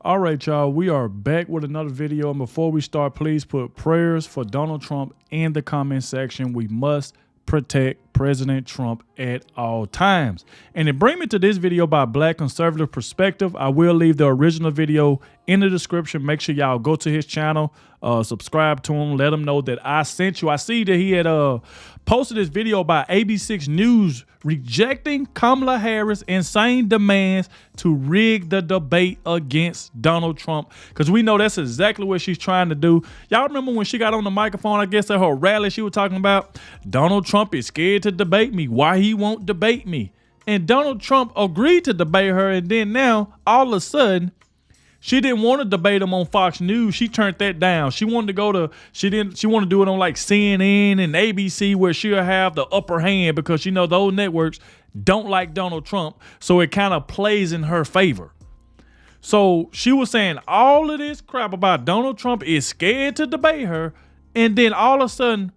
All right, y'all, we are back with another video. And before we start, please put prayers for Donald Trump in the comment section. We must protect President Trump at all times. And it brings me to this video by Black Conservative Perspective. I will leave the original video in the description. Make sure y'all go to his channel, subscribe to him, let him know that I sent you. I see that he had posted this video by ABC News rejecting Kamala Harris' insane demands to rig the debate against Donald Trump. Because we know that's exactly what she's trying to do. Y'all remember when she got on the microphone, I guess at her rally, she was talking about Donald Trump is scared to debate me. Why he won't debate me? And Donald Trump agreed to debate her. And then now, all of a sudden, she didn't want to debate him on Fox News. She turned that down. She wanted to go to, she wanted to do it on like CNN and ABC where she'll have the upper hand because you know those networks don't like Donald Trump. So it kind of plays in her favor. So she was saying all of this crap about Donald Trump is scared to debate her. And then all of a sudden,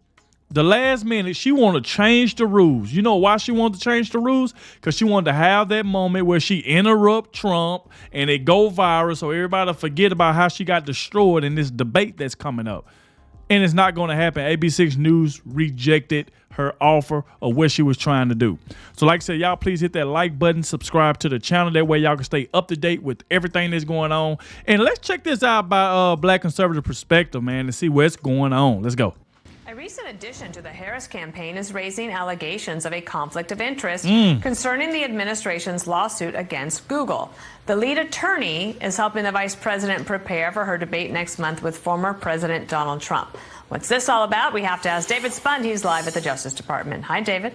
the last minute, she wanted to change the rules. You know why she wanted to change the rules? Because she wanted to have that moment where she interrupt Trump and it go viral so everybody forget about how she got destroyed in this debate that's coming up. And it's not going to happen. ABC News rejected her offer of what she was trying to do. So like I said, y'all please hit that like button, subscribe to the channel. That way y'all can stay up to date with everything that's going on. And let's check this out by Black Conservative Perspective, man, to see what's going on. Let's go. A recent addition to the Harris campaign is raising allegations of a conflict of interest concerning the administration's lawsuit against Google. The lead attorney is helping the vice president prepare for her debate next month with former President Donald Trump. What's this all about? We have to ask David Spund. He's live at the Justice Department. Hi, David.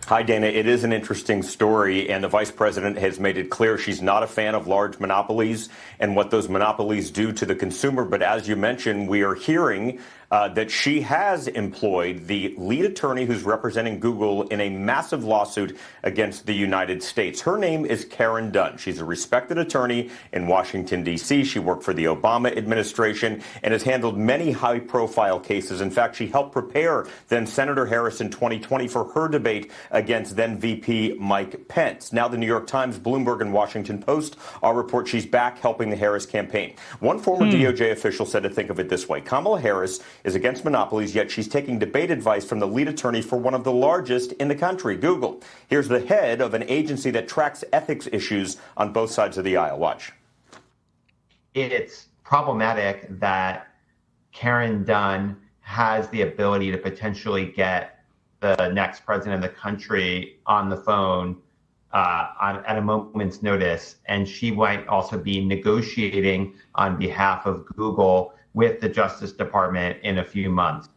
Hi, Dana. It is an interesting story, and the vice president has made it clear she's not a fan of large monopolies and what those monopolies do to the consumer. But as you mentioned, we are hearing that she has employed the lead attorney who's representing Google in a massive lawsuit against the United States. Her name is Karen Dunn. She's a respected attorney in Washington, D.C. She worked for the Obama administration and has handled many high-profile cases. In fact, she helped prepare then Senator Harris in 2020 for her debate against then VP Mike Pence. Now the New York Times, Bloomberg, and Washington Post all report she's back helping the Harris campaign. One former DOJ official said to think of it this way: Kamala Harris is against monopolies, yet she's taking debate advice from the lead attorney for one of the largest in the country, Google. Here's the head of an agency that tracks ethics issues on both sides of the aisle. Watch. It's problematic that Karen Dunn has the ability to potentially get the next president of the country on the phone at a moment's notice, and she might also be negotiating on behalf of Google with the Justice Department in a few months.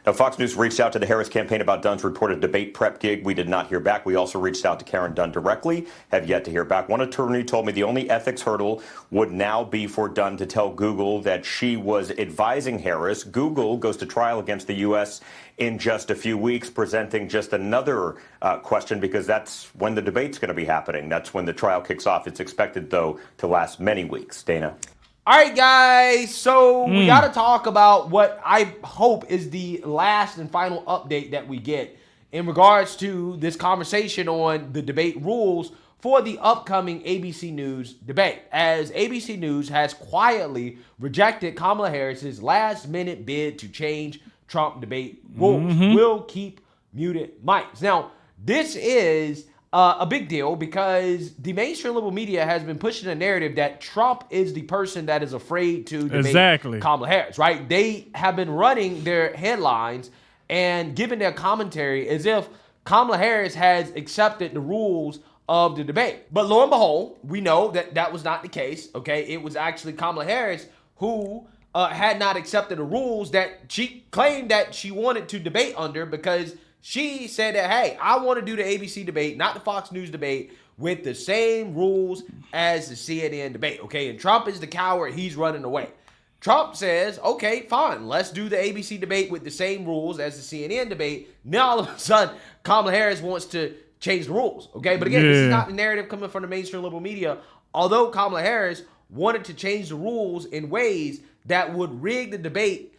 Now, Fox News reached out to the Harris campaign about Dunn's reported debate prep gig. We did not hear back. We also reached out to Karen Dunn directly, have yet to hear back. One attorney told me the only ethics hurdle would now be for Dunn to tell Google that she was advising Harris. Google goes to trial against the U.S. in just a few weeks, presenting just another question because that's when the debate's going to be happening. That's when the trial kicks off. It's expected, though, to last many weeks. Dana. All right, guys, so we got to talk about what I hope is the last and final update that we get in regards to this conversation on the debate rules for the upcoming ABC News debate, as ABC News has quietly rejected Kamala Harris's last-minute bid to change Trump debate rules. We'll keep muted mics. Now, this is a big deal because the mainstream liberal media has been pushing a narrative that Trump is the person that is afraid to debate Kamala Harris, right? They have been running their headlines and giving their commentary as if Kamala Harris has accepted the rules of the debate. But lo and behold, we know that that was not the case, okay? It was actually Kamala Harris who had not accepted the rules that she claimed that she wanted to debate under, because she said that, hey, I want to do the ABC debate, not the Fox News debate, with the same rules as the CNN debate, okay? And Trump is the coward. He's running away. Trump says, okay, fine, let's do the ABC debate with the same rules as the CNN debate. Now, all of a sudden, Kamala Harris wants to change the rules, okay? But again, this is not the narrative coming from the mainstream liberal media. Although Kamala Harris wanted to change the rules in ways that would rig the debate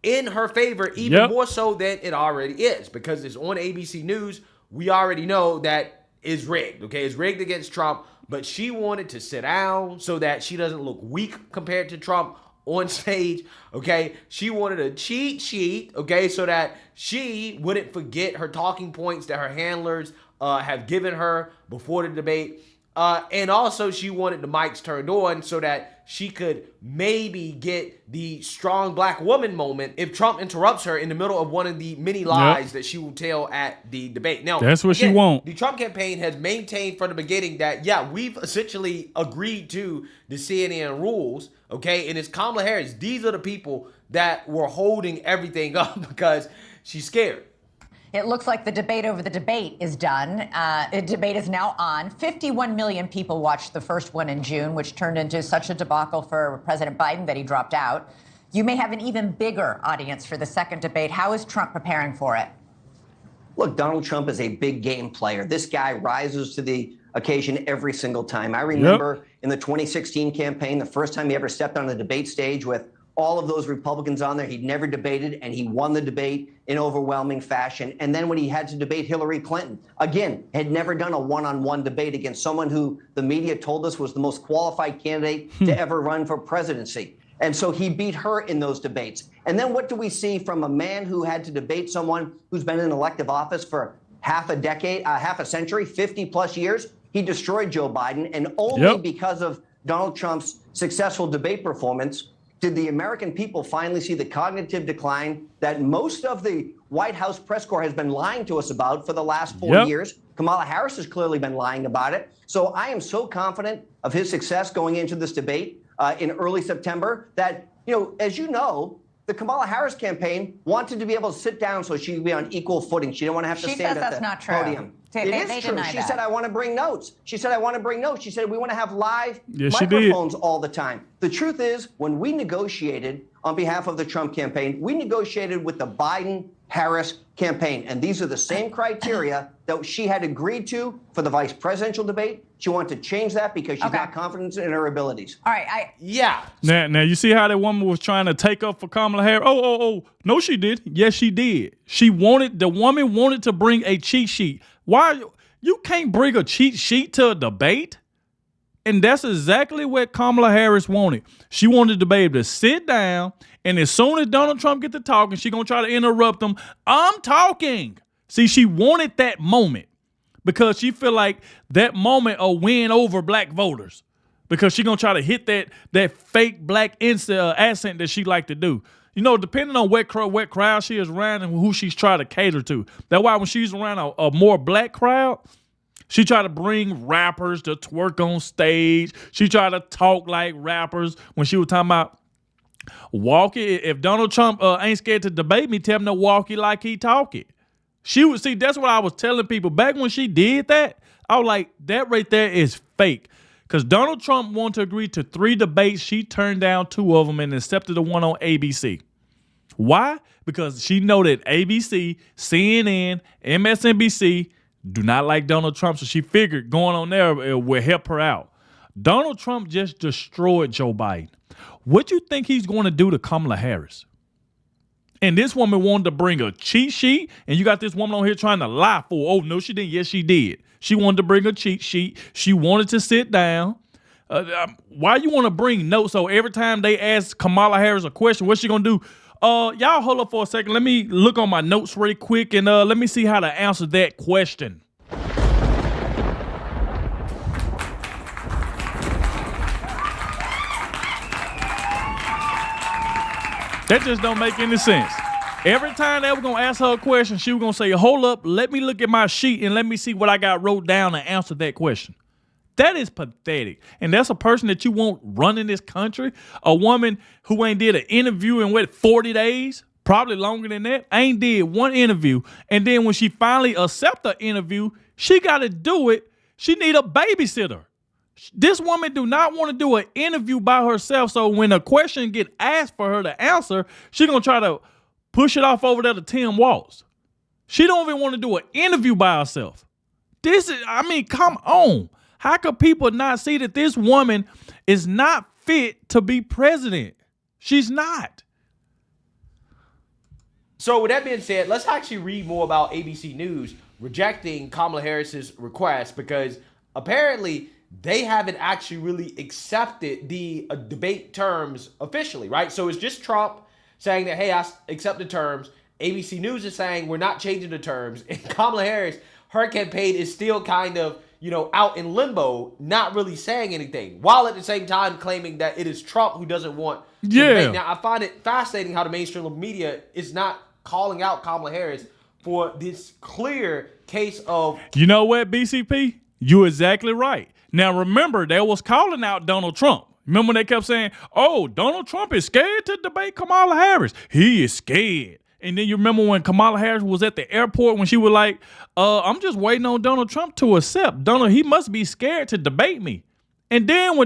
in her favor, even more so than it already is, because it's on ABC News. We already know that is rigged, okay? It's rigged against Trump but she wanted to sit down so that she doesn't look weak compared to Trump on stage, okay? She wanted a cheat sheet, okay, so that she wouldn't forget her talking points that her handlers have given her before the debate. And also she wanted the mics turned on so that she could maybe get the strong black woman moment if Trump interrupts her in the middle of one of the many lies that she will tell at the debate. Now, that's what she wants. The Trump campaign has maintained from the beginning that, yeah, we've essentially agreed to the CNN rules, okay? And it's Kamala Harris. These are the people that were holding everything up because she's scared. It looks like the debate over the debate is done. The debate is now on. 51 million people watched the first one in June, which turned into such a debacle for President Biden that he dropped out. You may have an even bigger audience for the second debate. How is Trump preparing for it? Look, Donald Trump is a big game player. This guy rises to the occasion every single time. I remember in the 2016 campaign, the first time he ever stepped on the debate stage with all of those Republicans on there. He'd never debated, and he won the debate in overwhelming fashion. And then when he had to debate Hillary Clinton, again, had never done a one-on-one debate against someone who the media told us was the most qualified candidate to ever run for presidency. And so he beat her in those debates. And then what do we see from a man who had to debate someone who's been in elective office for half a decade, half a century, 50 plus years? He destroyed Joe Biden. And only because of Donald Trump's successful debate performance did the American people finally see the cognitive decline that most of the White House press corps has been lying to us about for the last 4 years. Kamala Harris has clearly been lying about it. So I am so confident of his success going into this debate in early September that, as you know, the Kamala Harris campaign wanted to be able to sit down so she could be on equal footing. She didn't want to have to stand at the podium. It is true. She said, I want to bring notes. She said, we want to have live microphones all the time. The truth is, when we negotiated on behalf of the Trump campaign, we negotiated with the Biden-Harris campaign. And these are the same criteria that she had agreed to for the vice presidential debate. She wanted to change that because she's not confident in her abilities. All right. Now you see how that woman was trying to take up for Kamala Harris? Oh. No, she did. Yes, she did. The woman wanted to bring a cheat sheet. Why? You can't bring a cheat sheet to a debate. And that's exactly what Kamala Harris wanted. She wanted the baby to sit down, and as soon as Donald Trump get to talking, she going to try to interrupt him. I'm talking. See, she wanted that moment because she feel like that moment will win over black voters because she going to try to hit that fake black accent that she like to do. Depending on what crowd she is around and who she's trying to cater to. That's why when she's around a more black crowd, she try to bring rappers to twerk on stage. She try to talk like rappers. When she was talking about walk it, if Donald Trump ain't scared to debate me, tell him to walk it like he talk it. She would see. That's what I was telling people back when she did that. I was like, that right there is fake. Because Donald Trump wanted to agree to 3 debates. She turned down 2 of them and accepted the one on ABC. Why? Because she know that ABC, CNN, MSNBC do not like Donald Trump. So she figured going on there will help her out. Donald Trump just destroyed Joe Biden. What you think he's going to do to Kamala Harris? And this woman wanted to bring a cheat sheet, and you got this woman on here trying to lie for, oh, no, she didn't. Yes, she did. She wanted to bring a cheat sheet. She wanted to sit down. Why you want to bring notes? So every time they ask Kamala Harris a question, what's she going to do? Y'all hold up for a second. Let me look on my notes really quick, and let me see how to answer that question. That just don't make any sense. Every time they were going to ask her a question, she was going to say, hold up, let me look at my sheet and let me see what I got wrote down to answer that question. That is pathetic. And that's a person that you want running this country? A woman who ain't did an interview in 40 days? Probably longer than that. Ain't did one interview. And then when she finally accept the interview, she got to do it. She need a babysitter. This woman do not want to do an interview by herself. So when a question get asked for her to answer, she going to try to push it off over there to Tim Walz. She don't even want to do an interview by herself. Come on. How could people not see that this woman is not fit to be president? She's not. So with that being said, let's actually read more about ABC News rejecting Kamala Harris's request because apparently they haven't actually really accepted the debate terms officially, right? So it's just Trump saying that, hey, I accept the terms. ABC News is saying we're not changing the terms. And Kamala Harris, her campaign is still kind of, out in limbo, not really saying anything, while at the same time claiming that it is Trump who doesn't want to debate. Now, I find it fascinating how the mainstream media is not calling out Kamala Harris for this clear case of... You know what, BCP? You're exactly right. Now, remember, they was calling out Donald Trump. Remember when they kept saying, oh, Donald Trump is scared to debate Kamala Harris. He is scared. And then you remember when Kamala Harris was at the airport when she was like, I'm just waiting on Donald Trump to accept. Donald, he must be scared to debate me. And then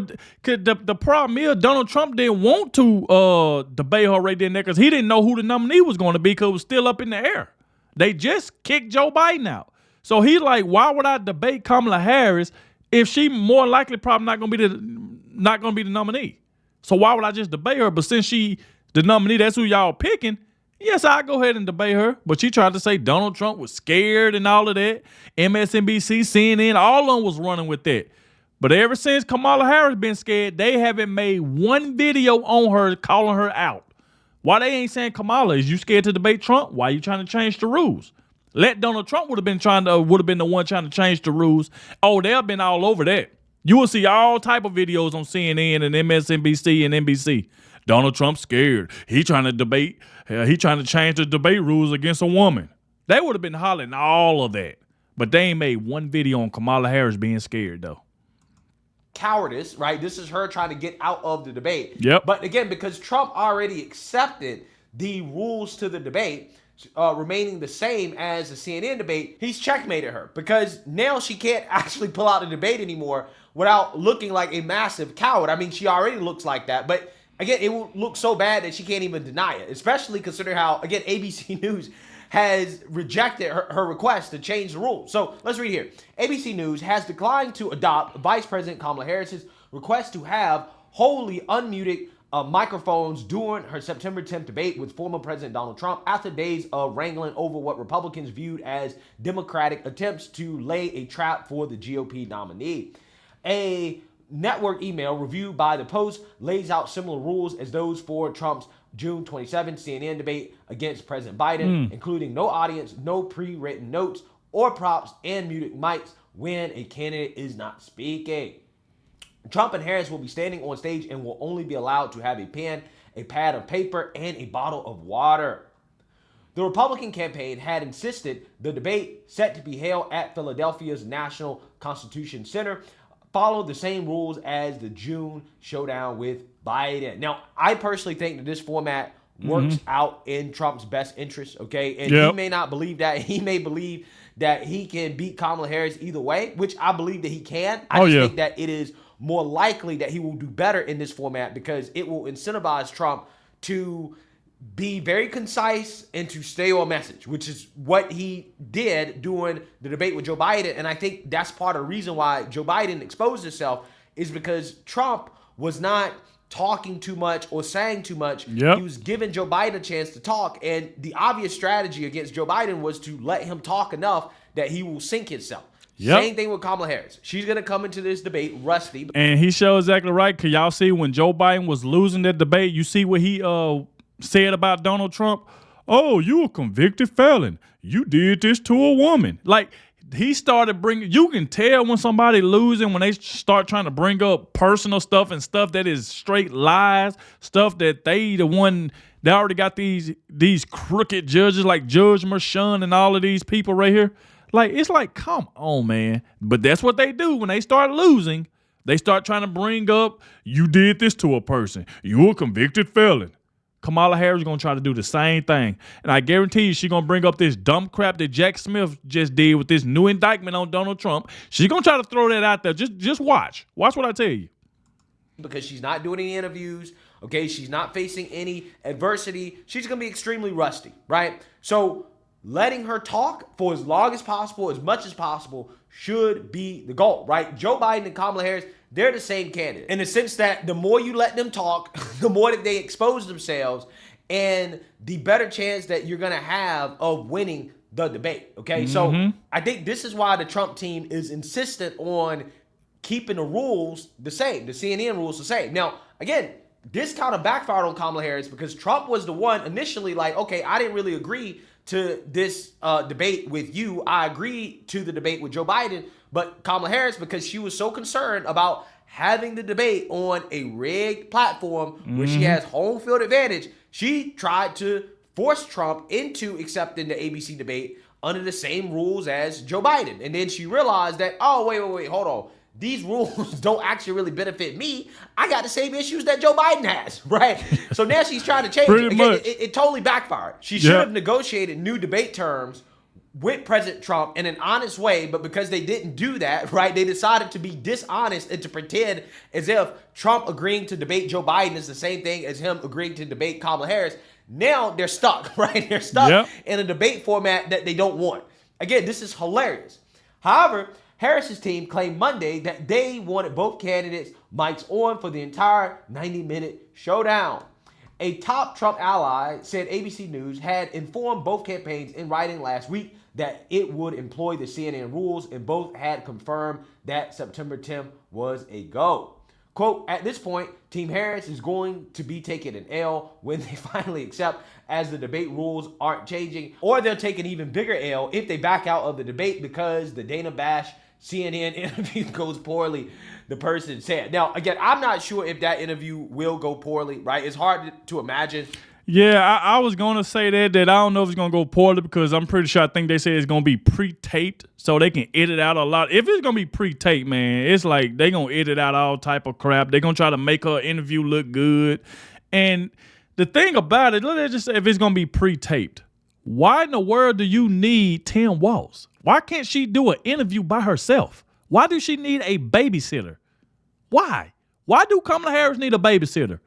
the problem is Donald Trump didn't want to debate her right then there because he didn't know who the nominee was going to be because it was still up in the air. They just kicked Joe Biden out. So he's like, why would I debate Kamala Harris if she more likely probably not going to be the nominee? So why would I just debate her? But since she the nominee, that's who y'all picking. Yes, I'll go ahead and debate her. But she tried to say Donald Trump was scared and all of that. MSNBC, CNN, all of them was running with that. But ever since Kamala Harris been scared, they haven't made one video on her calling her out. Why they ain't saying, Kamala, is you scared to debate Trump? Why are you trying to change the rules? Let Donald Trump would have been the one trying to change the rules. Oh, they've been all over that. You will see all type of videos on CNN and MSNBC and NBC. Donald Trump's scared. He trying to debate. He trying to change the debate rules against a woman. They would have been hollering all of that. But they ain't made one video on Kamala Harris being scared, though. Cowardice, right? This is her trying to get out of the debate. Yep. But again, because Trump already accepted the rules to the debate, remaining the same as the CNN debate, he's checkmated her because now she can't actually pull out the debate anymore without looking like a massive coward. I mean, she already looks like that, but again, it will look so bad that she can't even deny it, especially considering how, again, ABC News has rejected her request to change the rules. So let's read here. ABC News has declined to adopt Vice President Kamala Harris's request to have wholly unmuted microphones during her September 10th debate with former President Donald Trump after days of wrangling over what Republicans viewed as Democratic attempts to lay a trap for the GOP nominee. A network email reviewed by the Post lays out similar rules as those for Trump's June 27th CNN debate against President Biden, including no audience, no pre-written notes or props, and muted mics when a candidate is not speaking. Trump and Harris will be standing on stage and will only be allowed to have a pen, a pad of paper, and a bottle of water. The Republican campaign had insisted the debate, set to be held at Philadelphia's National Constitution Center, followed the same rules as the June showdown with Biden. Now, I personally think that this format works out in Trump's best interest, okay? And he may not believe that. He may believe that he can beat Kamala Harris either way, which I believe that he can. I just think that it is more likely that he will do better in this format because it will incentivize Trump to be very concise and to stay on message, which is what he did during the debate with Joe Biden. And I think that's part of the reason why Joe Biden exposed himself is because Trump was not talking too much or saying too much. He was giving Joe Biden a chance to talk. And the obvious strategy against Joe Biden was to let him talk enough that he will sink himself. Same thing with Kamala Harris. She's going to come into this debate rusty. And he showed exactly right. Because y'all see when Joe Biden was losing that debate, you see what he said about Donald Trump. Oh, you a convicted felon. You did this to a woman. Like, he started bringing, you can tell when somebody losing when they start trying to bring up personal stuff and stuff that is straight lies, stuff that they already got these crooked judges like Judge Mershon and all of these people right here. Like, it's like, come on, man. But that's what they do when they start losing. They start trying to bring up, you did this to a person. You're a convicted felon. Kamala Harris is going to try to do the same thing. And I guarantee you she's going to bring up this dumb crap that Jack Smith just did with this new indictment on Donald Trump. She's going to try to throw that out there. Just watch. Watch what I tell you. Because she's not doing any interviews, okay? She's not facing any adversity. She's going to be extremely rusty, right? So letting her talk for as long as possible, as much as possible, should be the goal, right? Joe Biden and Kamala Harris, they're the same candidate in the sense that the more you let them talk, the more that they expose themselves and the better chance that you're going to have of winning the debate, okay? So I think this is why the Trump team is insistent on keeping the rules the same, the CNN rules the same. Now, again, this kind of backfired on Kamala Harris because Trump was the one initially like, okay, I didn't really agree to this debate with you. I agreed to the debate with Joe Biden, but Kamala Harris, because she was so concerned about having the debate on a rigged platform where she has home field advantage, she tried to force Trump into accepting the ABC debate under the same rules as Joe Biden. And then she realized that, oh, wait, hold on. These rules don't actually really benefit me. I got the same issues that Joe Biden has, right? So now she's trying to change it. Again, it totally backfired. She should have negotiated new debate terms with President Trump in an honest way, but because they didn't do that, right, they decided to be dishonest and to pretend as if Trump agreeing to debate Joe Biden is the same thing as him agreeing to debate Kamala Harris. Now they're stuck, right? They're stuck in a debate format that they don't want. Again, this is hilarious. However, Harris's team claimed Monday that they wanted both candidates' mics on for the entire 90-minute showdown. A top Trump ally said ABC News had informed both campaigns in writing last week that it would employ the CNN rules, and both had confirmed that September 10th was a go. Quote, at this point, Team Harris is going to be taking an L when they finally accept, as the debate rules aren't changing, or they'll take an even bigger L if they back out of the debate because the Dana Bash CNN interview goes poorly, the person said. Now, again, I'm not sure if that interview will go poorly, right? It's hard to imagine. Yeah, I was going to say that I don't know if it's going to go poorly because I'm pretty sure I think they say it's going to be pre-taped so they can edit out a lot. If it's going to be pre-taped, man, it's like they going to edit out all type of crap. They're going to try to make her interview look good. And the thing about it, let's just say if it's going to be pre-taped, why in the world do you need Tim Walz? Why can't she do an interview by herself? Why do she need a babysitter? Why? Why do Kamala Harris need a babysitter?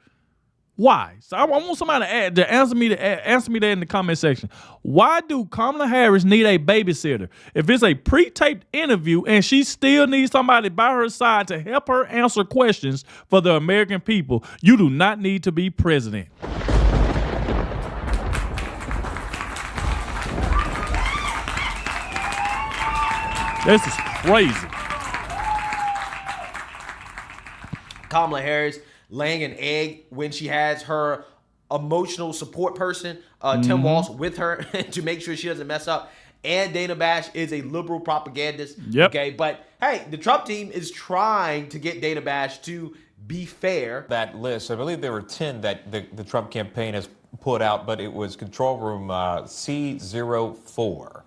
Why? So I want somebody to answer me that in the comment section. Why do Kamala Harris need a babysitter? If it's a pre-taped interview and she still needs somebody by her side to help her answer questions for the American people, you do not need to be president. This is crazy. Kamala Harris laying an egg when she has her emotional support person, Tim Walz, with her to make sure she doesn't mess up. And Dana Bash is a liberal propagandist. Okay, but hey, the Trump team is trying to get Dana Bash to be fair. That list, I believe there were 10 that the Trump campaign has put out, but it was control room C04.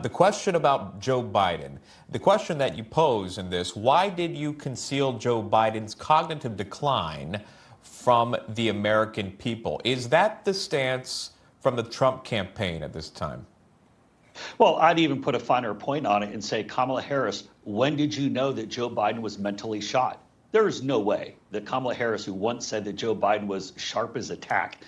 The question about Joe Biden, the question that you pose in this, why did you conceal Joe Biden's cognitive decline from the American people? Is that the stance from the Trump campaign at this time? Well, I'd even put a finer point on it and say, Kamala Harris, when did you know that Joe Biden was mentally shot? There is no way that Kamala Harris, who once said that Joe Biden was sharp as a tack,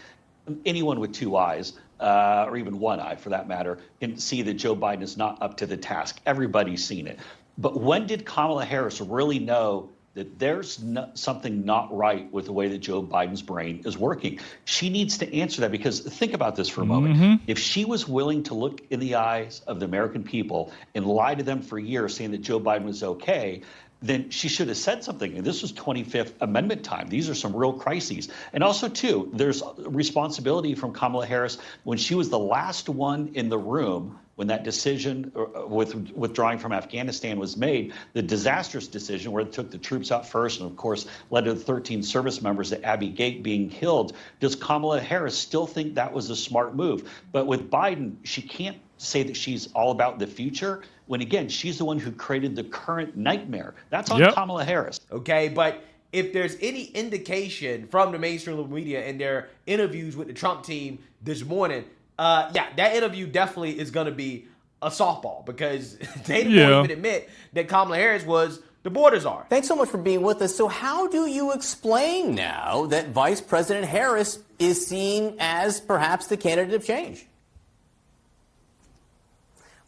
anyone with two eyes, or even one eye for that matter, can see that Joe Biden is not up to the task. Everybody's seen it. But when did Kamala Harris really know that there's something not right with the way that Joe Biden's brain is working? She needs to answer that, because think about this for a moment. If she was willing to look in the eyes of the American people and lie to them for years saying that Joe Biden was okay, then she should have said something. And this was 25th Amendment time. These are some real crises. And also, too, there's responsibility from Kamala Harris when she was the last one in the room when that decision with withdrawing from Afghanistan was made, the disastrous decision where it took the troops out first and, of course, led to the 13 service members at Abbey Gate being killed. Does Kamala Harris still think that was a smart move? But with Biden, she can't say that she's all about the future when, again, she's the one who created the current nightmare. That's on Kamala Harris. Okay, but if there's any indication from the mainstream media and their interviews with the Trump team this morning, that interview definitely is going to be a softball, because they didn't even admit that Kamala Harris was the border czar. Thanks so much for being with us. So how do you explain now that Vice President Harris is seen as perhaps the candidate of change?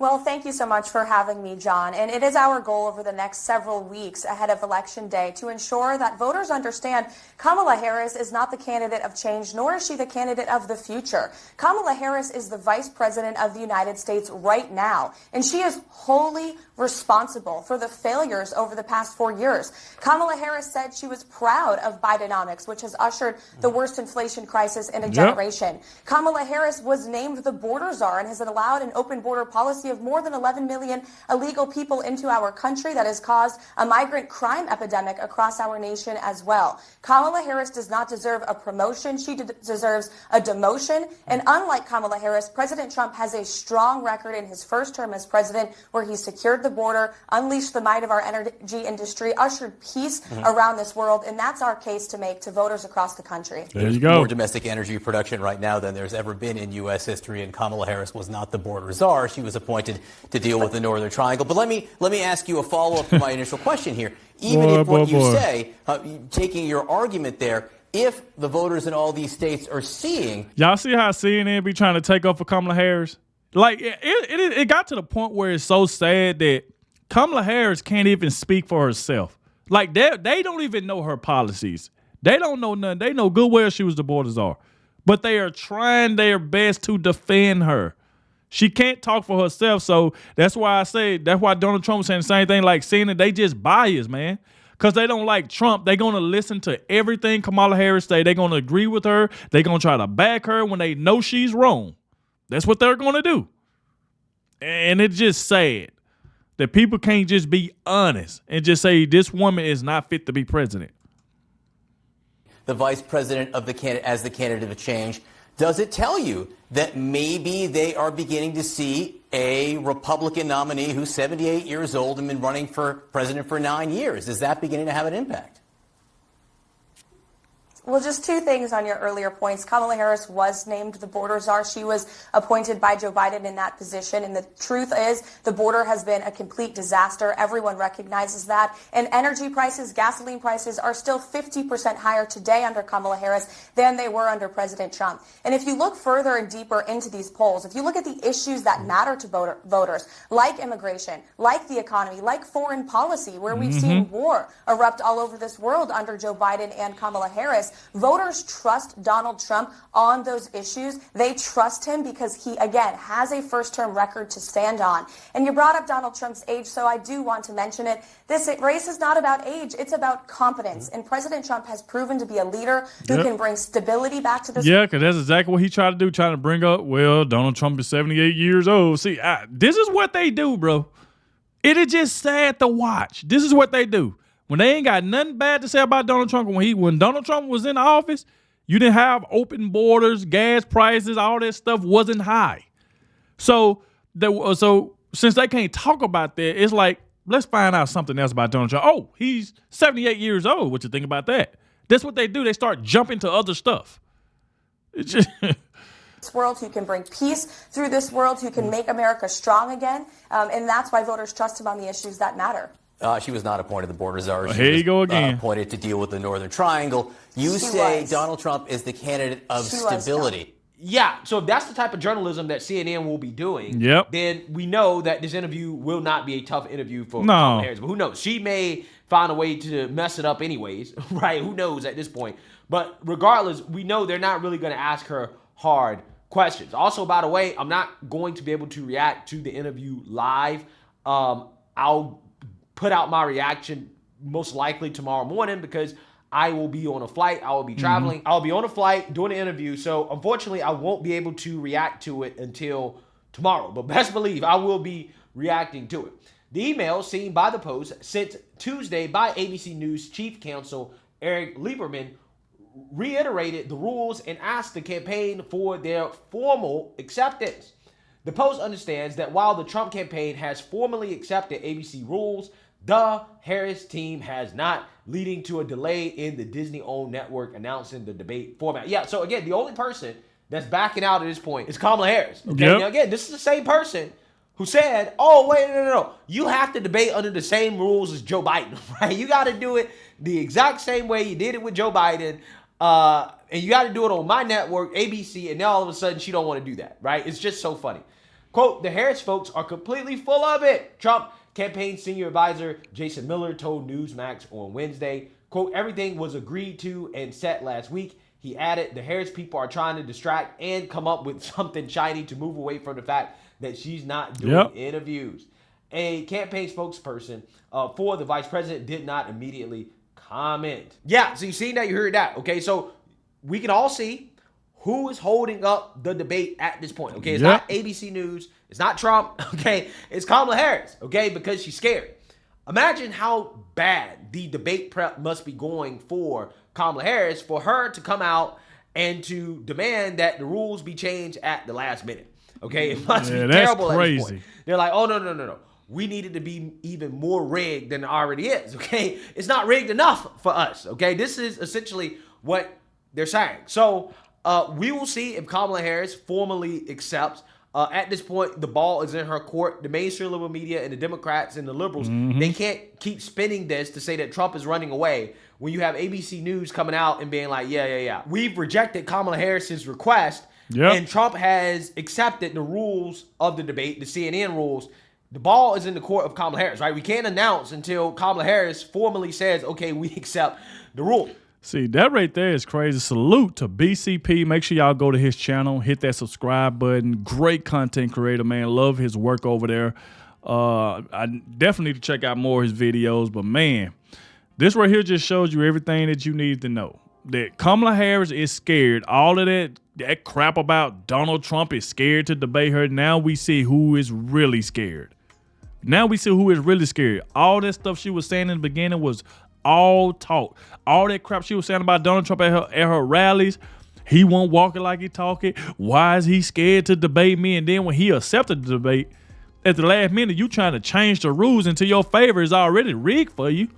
Well, thank you so much for having me, John. And it is our goal over the next several weeks ahead of Election Day to ensure that voters understand Kamala Harris is not the candidate of change, nor is she the candidate of the future. Kamala Harris is the Vice President of the United States right now, and she is wholly responsible for the failures over the past 4 years. Kamala Harris said she was proud of Bidenomics, which has ushered the worst inflation crisis in a generation. Kamala Harris was named the border czar and has allowed an open border policy of more than 11 million illegal people into our country that has caused a migrant crime epidemic across our nation as well. Kamala Harris does not deserve a promotion. She deserves a demotion. And unlike Kamala Harris, President Trump has a strong record in his first term as president where he secured the border, unleashed the might of our energy industry, ushered peace around this world. And that's our case to make to voters across the country. There you go. More domestic energy production right now than there's ever been in U.S. history, and Kamala Harris was not the border czar. She was appointed to deal with the Northern Triangle. But let me ask you a follow-up to my initial question here. Even if what you say, taking your argument there, if the voters in all these states are seeing... Y'all see how CNN be trying to take up for Kamala Harris? Like, it got to the point where it's so sad that Kamala Harris can't even speak for herself. Like, they don't even know her policies. They don't know nothing. They know good well she was the border czar. But they are trying their best to defend her. She can't talk for herself, so that's why Donald Trump was saying the same thing, like saying that they just biased, man. Because they don't like Trump. They're going to listen to everything Kamala Harris say. They're going to agree with her. They're going to try to back her when they know she's wrong. That's what they're going to do. And it's just sad that people can't just be honest and just say this woman is not fit to be president. The vice president of as the candidate of change, does it tell you that maybe they are beginning to see a Republican nominee who's 78 years old and been running for president for 9 years? Is that beginning to have an impact? Well, just two things on your earlier points. Kamala Harris was named the border czar. She was appointed by Joe Biden in that position. And the truth is the border has been a complete disaster. Everyone recognizes that. And energy prices, gasoline prices are still 50% higher today under Kamala Harris than they were under President Trump. And if you look further and deeper into these polls, if you look at the issues that matter to voters, like immigration, like the economy, like foreign policy, where we've seen war erupt all over this world under Joe Biden and Kamala Harris, voters trust Donald Trump on those issues. They trust him because he, again, has a first-term record to stand on. And you brought up Donald Trump's age, so I do want to mention it. This race is not about age. It's about competence. And President Trump has proven to be a leader who can bring stability back to this. Yeah, because that's exactly what he tried to do, trying to bring up, well, Donald Trump is 78 years old. See, this is what they do, bro. It is just sad to watch. This is what they do. When they ain't got nothing bad to say about Donald Trump, when Donald Trump was in office, you didn't have open borders, gas prices, all that stuff wasn't high. So since they can't talk about that, it's like, let's find out something else about Donald Trump. Oh, he's 78 years old. What you think about that? That's what they do. They start jumping to other stuff. It's just... this world, who can bring peace through this world, who can make America strong again. And that's why voters trust him on the issues that matter. She was not appointed the border czar. Here you go again. Appointed to deal with the Northern Triangle. You say Donald Trump is the candidate of stability. Yeah, so if that's the type of journalism that CNN will be doing, then we know that this interview will not be a tough interview for Kamala Harris. But who knows? She may find a way to mess it up anyways, right? Who knows at this point? But regardless, we know they're not really going to ask her hard questions. Also, by the way, I'm not going to be able to react to the interview live. I'll put out my reaction most likely tomorrow morning because I will be on a flight. I will be traveling. I'll be on a flight doing the interview. So unfortunately, I won't be able to react to it until tomorrow. But best believe I will be reacting to it. The email seen by the Post sent Tuesday by ABC News Chief Counsel Eric Lieberman reiterated the rules and asked the campaign for their formal acceptance. The Post understands that while the Trump campaign has formally accepted ABC rules, the Harris team has not, leading to a delay in the Disney-owned network announcing the debate format. Yeah, so again, the only person that's backing out at this point is Kamala Harris. Okay, now again, this is the same person who said, oh, wait, no. You have to debate under the same rules as Joe Biden, right? You got to do it the exact same way you did it with Joe Biden, and you got to do it on my network, ABC, and now all of a sudden she don't want to do that, right? It's just so funny. Quote, the Harris folks are completely full of it. Trump campaign senior advisor Jason Miller told Newsmax on Wednesday, quote, everything was agreed to and set last week. He added, the Harris people are trying to distract and come up with something shiny to move away from the fact that she's not doing interviews. A campaign spokesperson for the vice president did not immediately comment. Yeah, so you seen that, you heard that. Okay, so we can all see who is holding up the debate at this point. Okay, it's not ABC News, it's not Trump. Okay, it's Kamala Harris. Okay, because she's scared. Imagine how bad the debate prep must be going for Kamala Harris for her to come out and to demand that the rules be changed at the last minute. Okay, it must be terrible at this point. They're like, oh, no. We need it to be even more rigged than it already is. Okay, it's not rigged enough for us. Okay, this is essentially what they're saying. So we will see if Kamala Harris formally accepts. At this point, the ball is in her court. The mainstream liberal media and the Democrats and the liberals, they can't keep spinning this to say that Trump is running away when you have ABC News coming out and being like, yeah. We've rejected Kamala Harris's request, and Trump has accepted the rules of the debate, the CNN rules. The ball is in the court of Kamala Harris, right? We can't announce until Kamala Harris formally says, okay, we accept the rule. See, that right there is crazy. Salute to BCP. Make sure y'all go to his channel, hit that subscribe button. Great content creator, man. Love his work over there. I definitely need to check out more of his videos. But, man, this right here just shows you everything that you need to know. That Kamala Harris is scared. All of that crap about Donald Trump is scared to debate her. Now we see who is really scared. Now we see who is really scared. All that stuff she was saying in the beginning was all talk. All that crap she was saying about Donald Trump at her rallies, he won't walk it like he talk it. Why is he scared to debate me? And then when he accepted the debate, at the last minute, you trying to change the rules until your favor is already rigged for you.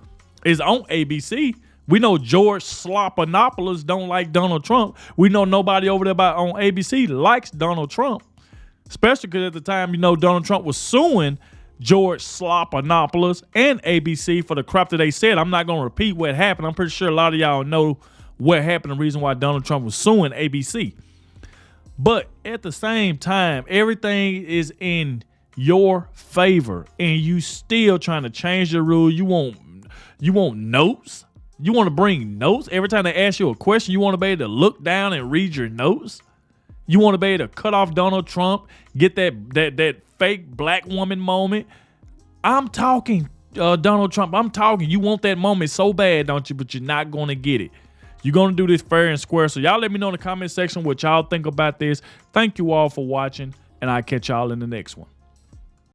It's on ABC. We know George Slopinopoulos don't like Donald Trump. We know nobody over there on ABC likes Donald Trump. Especially because at the time, Donald Trump was suing George Slopinopoulos and ABC for the crap that they said. I'm not going to repeat what happened. I'm pretty sure a lot of y'all know what happened, the reason why Donald Trump was suing ABC. But at the same time, everything is in your favor, and you still trying to change the rule. You want notes? You want to bring notes? Every time they ask you a question, you want to be able to look down and read your notes? You want to be able to cut off Donald Trump, get that fake black woman moment? I'm talking, Donald Trump. I'm talking. You want that moment so bad, don't you? But you're not going to get it. You're going to do this fair and square. So y'all let me know in the comment section what y'all think about this. Thank you all for watching, and I'll catch y'all in the next one.